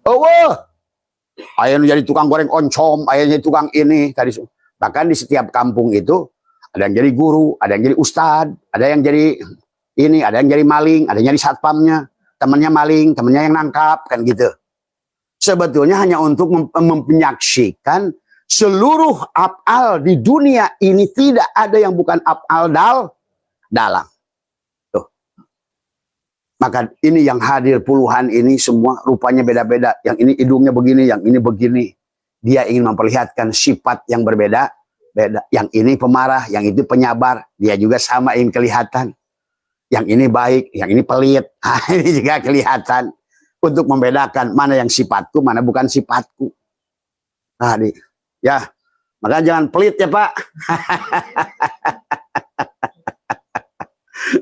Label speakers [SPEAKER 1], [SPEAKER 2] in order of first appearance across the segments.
[SPEAKER 1] Oh, ayahnya jadi tukang goreng oncom, ayahnya tukang ini tadi. Bahkan di setiap kampung itu ada yang jadi guru, ada yang jadi ustad, ada yang jadi ini, ada yang jadi maling, ada yang jadi satpamnya, temannya maling, temannya yang nangkap, kan gitu. Sebetulnya hanya untuk menyaksikan seluruh af'al di dunia ini tidak ada yang bukan af'al dalang. Tuh. Maka ini yang hadir puluhan ini semua rupanya beda-beda. Yang ini hidungnya begini, yang ini begini. Dia ingin memperlihatkan sifat yang berbeda. Beda. Yang ini pemarah, yang itu penyabar. Dia juga sama ingin kelihatan. Yang ini baik, yang ini pelit. Ini juga kelihatan. Untuk membedakan mana yang sifatku, mana bukan sifatku. Ya, maka jangan pelit ya Pak.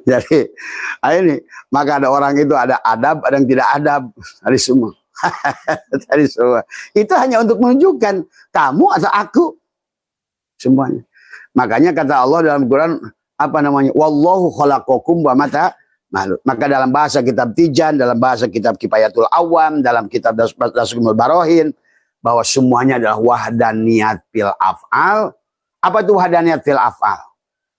[SPEAKER 1] Jadi, ini maka ada orang itu ada adab, ada yang tidak adab, dari semua. Dari semua. Itu hanya untuk menunjukkan kamu atau aku, semuanya. Makanya kata Allah dalam Quran apa namanya? Wallahu khalaqakum wa mata malu. Maka dalam bahasa kitab Tijan, dalam bahasa kitab Kifayatul Awam, dalam kitab Dasrul Barohin, bahwa semuanya adalah wahdaniyat fil af'al. Apa itu wahdaniyat fil af'al?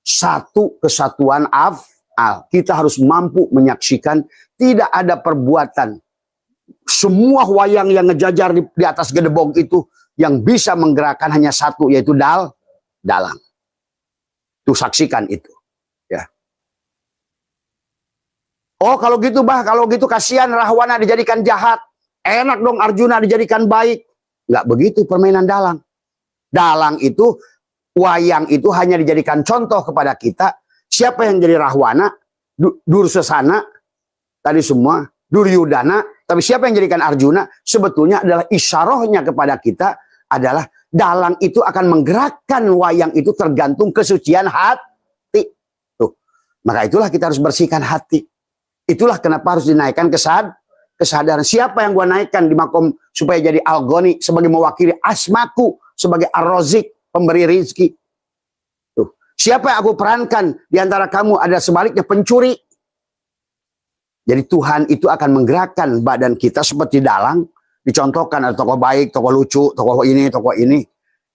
[SPEAKER 1] Satu kesatuan af'al. Kita harus mampu menyaksikan tidak ada perbuatan. Semua wayang yang ngejajar di atas gedebong itu yang bisa menggerakkan hanya satu, yaitu dalang. Tuh saksikan itu. Ya. Oh kalau gitu kalau gitu kasihan Rahwana dijadikan jahat. Enak dong Arjuna dijadikan baik. Nggak begitu permainan dalang. Dalang itu, wayang itu hanya dijadikan contoh kepada kita. Siapa yang jadi Rahwana? Dursasana, tadi semua, Duryudana. Tapi siapa yang jadikan Arjuna? Sebetulnya adalah isyarahnya kepada kita adalah dalang itu akan menggerakkan wayang itu tergantung kesucian hati. Tuh. Maka itulah kita harus bersihkan hati. Itulah kenapa harus dinaikkan kesadaran. Siapa yang gua naikkan di makom supaya jadi Al-Ghani sebagai mewakili asmaku sebagai Ar-Razik, pemberi rizki. Tuh. Siapa yang aku perankan di antara kamu ada sebaliknya pencuri. Jadi Tuhan itu akan menggerakkan badan kita seperti dalang. Dicontohkan ada tokoh baik, tokoh lucu, tokoh ini.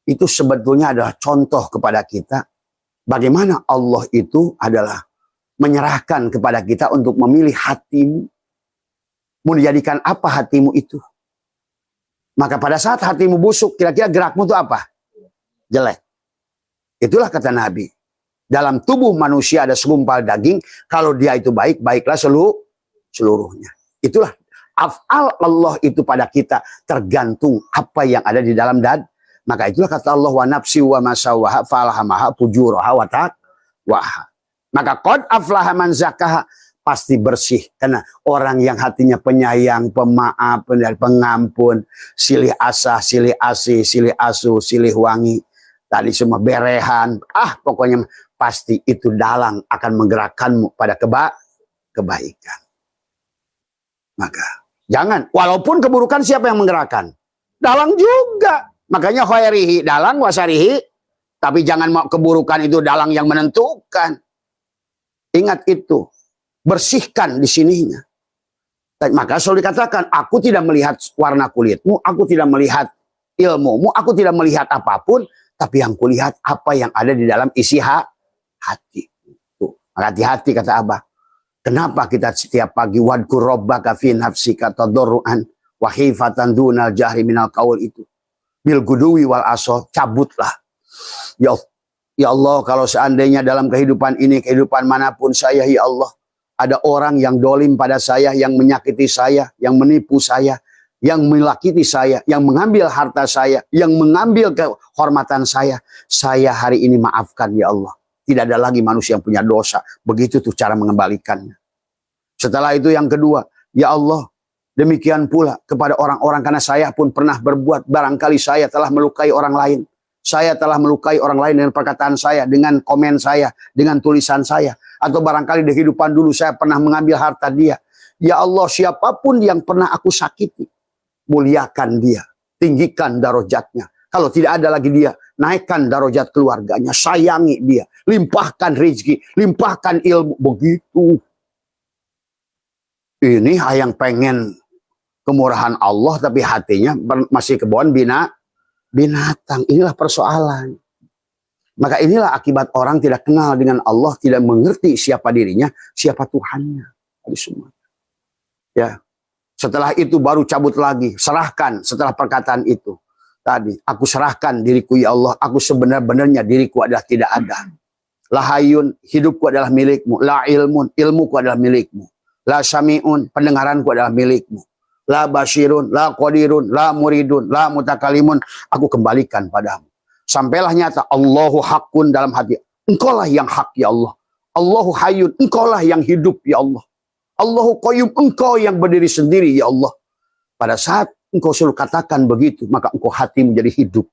[SPEAKER 1] Itu sebetulnya adalah contoh kepada kita. Bagaimana Allah itu adalah menyerahkan kepada kita untuk memilih hatimu. Mau dijadikan apa hatimu itu? Maka pada saat hatimu busuk, kira-kira gerakmu itu apa? Jelek. Itulah kata Nabi. Dalam tubuh manusia ada segumpal daging. Kalau dia itu baik, baiklah seluruhnya. Itulah af'al Allah itu pada kita tergantung apa yang ada di dalam dad. Maka itulah kata Allah wa nafsi wa masawaha falhamaha fujuraha wa taqwaha. Maka qad aflaha man zakaha, pasti bersih karena orang yang hatinya penyayang, pemaaf, pengampun, silih asah, silih asih, silih asuh, silih wangi, tadi semua berehan, pokoknya pasti itu dalang akan menggerakkanmu pada kebaikan. Maka jangan, walaupun keburukan siapa yang menggerakkan? Dalang juga. Makanya khairihi dalang wasarihi. Tapi jangan mau keburukan itu dalang yang menentukan. Ingat itu. Bersihkan di sininya. Maka selalu dikatakan, aku tidak melihat warna kulitmu, aku tidak melihat ilmumu, aku tidak melihat apapun, tapi yang kulihat apa yang ada di dalam isi hati. Tuh, hati-hati kata Abah. Kenapa kita setiap pagi wadkur rabbaka fi nafsika tadarruan wa khifatan dunal jahri minal qaul itu bil guduwi wal asal, cabutlah. Ya Allah, kalau seandainya dalam kehidupan ini, kehidupan manapun saya, ya Allah, ada orang yang dolim pada saya, yang menyakiti saya, yang menipu saya, yang menyakiti saya, yang mengambil harta saya, yang mengambil kehormatan saya hari ini maafkan ya Allah. Tidak ada lagi manusia yang punya dosa. Begitu tuh cara mengembalikannya. Setelah itu yang kedua, ya Allah, demikian pula kepada orang-orang, karena saya pun pernah berbuat, barangkali saya telah melukai orang lain. Saya telah melukai orang lain dengan perkataan saya, dengan komen saya, dengan tulisan saya. Atau barangkali di kehidupan dulu saya pernah mengambil harta dia. Ya Allah, siapapun yang pernah aku sakiti, muliakan dia, tinggikan darajatnya. Kalau tidak ada lagi dia, naikkan darajat keluarganya, sayangi dia, limpahkan rezeki, limpahkan ilmu. Begitu. Ini yang pengen kemurahan Allah tapi hatinya masih kebon binatang. Inilah persoalan. Maka inilah akibat orang tidak kenal dengan Allah, tidak mengerti siapa dirinya, siapa Tuhannya. Tadi semua. Ya. Setelah itu baru cabut lagi, serahkan setelah perkataan itu. Tadi, aku serahkan diriku ya Allah, aku sebenar-benarnya diriku adalah tidak ada. La hayyun, hidupku adalah milikmu. La ilmun, ilmuku adalah milikmu. La sami'un, pendengaranku adalah milikmu. La basirun, la qadirun, la muridun, la mutakalimun. Aku kembalikan padamu. Sampailah nyata Allahu hakun dalam hati. Engkaulah yang hak ya Allah. Allahu hayyun, engkaulah yang hidup ya Allah. Allahu qayyum, engkau yang berdiri sendiri ya Allah. Pada saat engkau selalu katakan begitu, maka engkau hati menjadi hidup.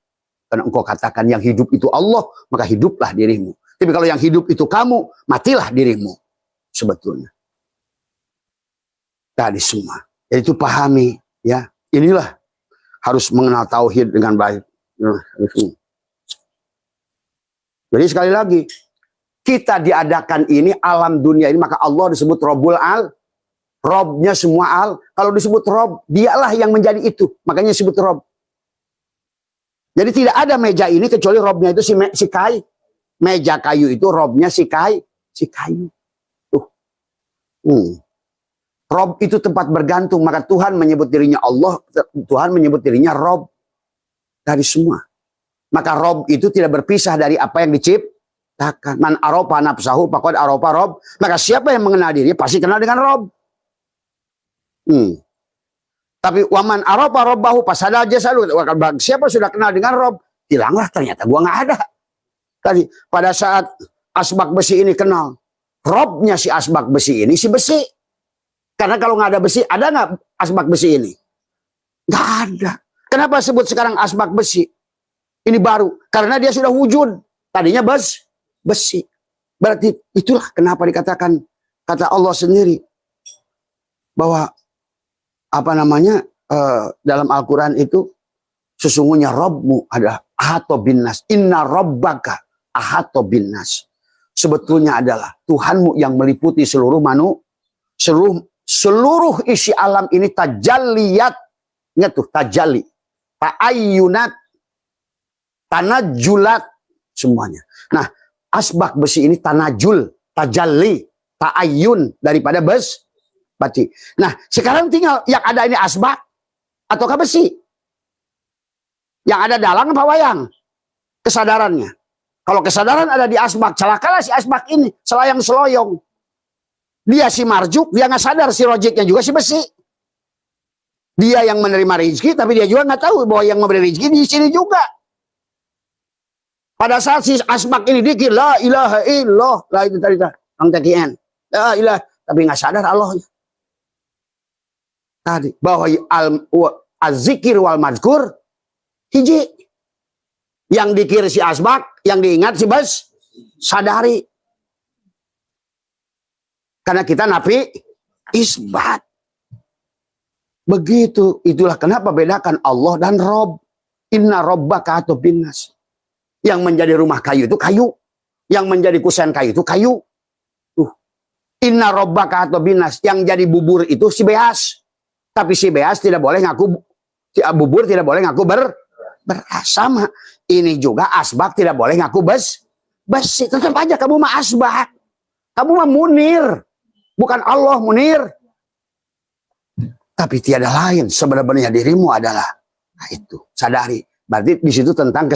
[SPEAKER 1] Karena engkau katakan yang hidup itu Allah, maka hiduplah dirimu. Tapi kalau yang hidup itu kamu, matilah dirimu. Sebetulnya. Tadi semua. Yaitu pahami, ya. Inilah harus mengenal tauhid dengan baik. Jadi sekali lagi, kita diadakan ini alam dunia ini, maka Allah disebut Rabbul Al, Robnya semua al. Kalau disebut Rob, dialah yang menjadi itu, makanya disebut Rob. Jadi tidak ada meja ini kecuali Robnya itu si kayu. Meja kayu itu Robnya si kayu. Rob itu tempat bergantung, maka Tuhan menyebut dirinya Allah, Tuhan menyebut dirinya Rob dari semua. Maka Rob itu tidak berpisah dari apa yang diciptakan. Man aropa nafsahu faqad aropa Rob. Maka siapa yang mengenal diri pasti kenal dengan Rob. Tapi waman aropa robbahu pasada jasadu. Siapa sudah kenal dengan Rob, hilanglah ternyata gua nggak ada. Tadi pada saat asbak besi ini kenal, Robnya si asbak besi ini si besi. Karena kalau nggak ada besi, ada nggak asbak besi ini? Nggak ada. Kenapa sebut sekarang asbak besi? Ini baru. Karena dia sudah wujud. Tadinya besi. Berarti itulah kenapa dikatakan, kata Allah sendiri, bahwa apa namanya, dalam Al-Quran itu, sesungguhnya Rabbmu adalah ahato binnas. Inna rabbaka ahato binnas. Sebetulnya adalah Tuhanmu yang meliputi seluruh seluruh isi alam ini tajalliyat. Ingat tuh, tajalli. Ta'ayyunat. Tanajulat. Semuanya. Nah, asbak besi ini tanajul. Tajalli. Ta'ayyun. Daripada besi. Nah, sekarang tinggal yang ada ini asbak. Ataukah besi? Yang ada dalang apa wayang? Kesadarannya. Kalau kesadaran ada di asbak, celakalah si asbak ini. Selayang seloyong. Dia si marjuk, dia nggak sadar si rojeknya juga si besi. Dia yang menerima rezeki, tapi dia juga nggak tahu bahwa yang memberi rezeki di sini juga. Pada saat si asbak ini dikir, la ilaha illallah, lah itu tadi angkakian, la ilaha, tapi nggak sadar Allahnya. Tadi bahwa al-zikir wal mazkur hiji. Yang dikir si asbak, yang diingat si bes, sadari. Karena kita nafi isbat. Begitu. Itulah kenapa bedakan Allah dan Rob. Inna robbaka atau binnas. Yang menjadi rumah kayu itu kayu. Yang menjadi kusen kayu itu kayu. Inna robbaka atau binnas. Yang jadi bubur itu si beas. Tapi si beas tidak boleh ngaku. Bubur tidak boleh ngaku beras. Sama. Ini juga asbak tidak boleh ngaku besi. Tetap aja kamu mah asbak. Kamu mah munir. Bukan Allah munir. Tapi tiada lain. Sebenarnya dirimu adalah. Nah itu. Sadari. Berarti di situ tentang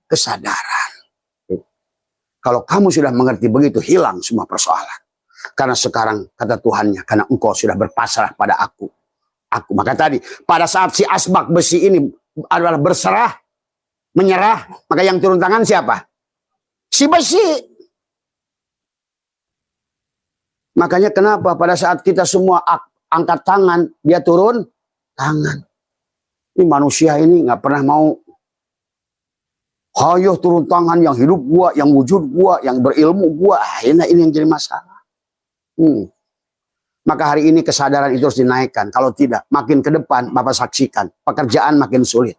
[SPEAKER 1] kesadaran. Kalau kamu sudah mengerti begitu, hilang semua persoalan. Karena sekarang kata Tuhannya, karena engkau sudah berpasrah pada aku. Maka tadi, pada saat si asbak besi ini adalah berserah, menyerah, maka yang turun tangan siapa? Si besi. Makanya kenapa pada saat kita semua angkat tangan, dia turun tangan. Ini manusia ini nggak pernah mau. Hayo turun tangan, yang hidup gua, yang wujud gua, yang berilmu gua. Ini yang jadi masalah. Maka hari ini kesadaran itu harus dinaikkan. Kalau tidak, makin ke depan, Bapak saksikan, pekerjaan makin sulit.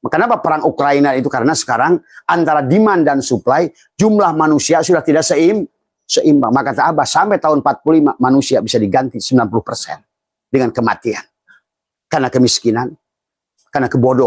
[SPEAKER 1] Kenapa perang Ukraina itu? Karena sekarang antara demand dan supply, jumlah manusia sudah tidak seimbang. Maka kata Abah, sampai tahun 45 manusia bisa diganti 90% dengan kematian. karena kemiskinan, karena kebodohan.